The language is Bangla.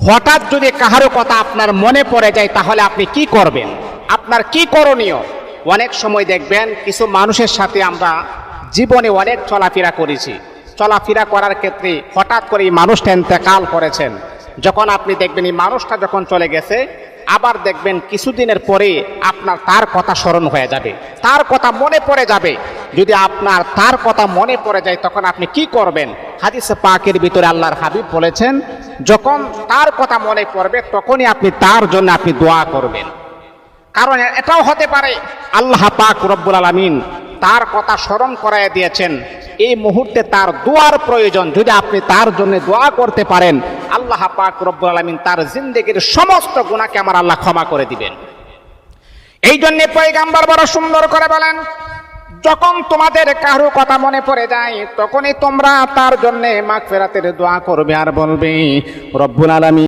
হঠাৎ যদি কাহারও কথা আপনার মনে পড়ে যায় তাহলে আপনি কি করবেন, আপনার কি করণীয়? অনেক সময় দেখবেন কিছু মানুষের সাথে আমরা জীবনে অনেক চলাফেরা করেছি, চলাফেরা করার ক্ষেত্রে হঠাৎ করে এই মানুষটা ইন্তেকাল করেছেন। যখন আপনি দেখবেন এই মানুষটা যখন চলে গেছে, আবার দেখবেন কিছুদিনের পরে আপনার তার কথা স্মরণ হয়ে যাবে, তার কথা মনে পড়ে যাবে। যদি আপনার তার কথা মনে পড়ে যায় তখন আপনি কি করবেন? হাদিসে পাকের ভিতরে আল্লাহর হাবিব বলেছেন, যখন তার কথা মনে পড়বে তখনই আপনি তার জন্য আপনি দোয়া করবেন। কারণ এটাও হতে পারে আল্লাহ পাক রব্বুল আলামিন তার কথা স্মরণ করায় দিয়েছেন, এই মুহূর্তে তার দোয়ার প্রয়োজন। যদি আপনি তার জন্য দোয়া করতে পারেন, আল্লাহ পাক রব্বুল আলামিন তার জিন্দেগীর সমস্ত গুনাহকে আমার আল্লাহ ক্ষমা করে দিবেন। এই জন্য পয়গম্বর বড় সুন্দর করে বলেন, যখন তোমাদের কারো কথা মনে পড়ে যায় তখনই তোমরা তার জন্য মাগফিরাতের দোয়া করবে আর বলবে, রব্বুল আলামিন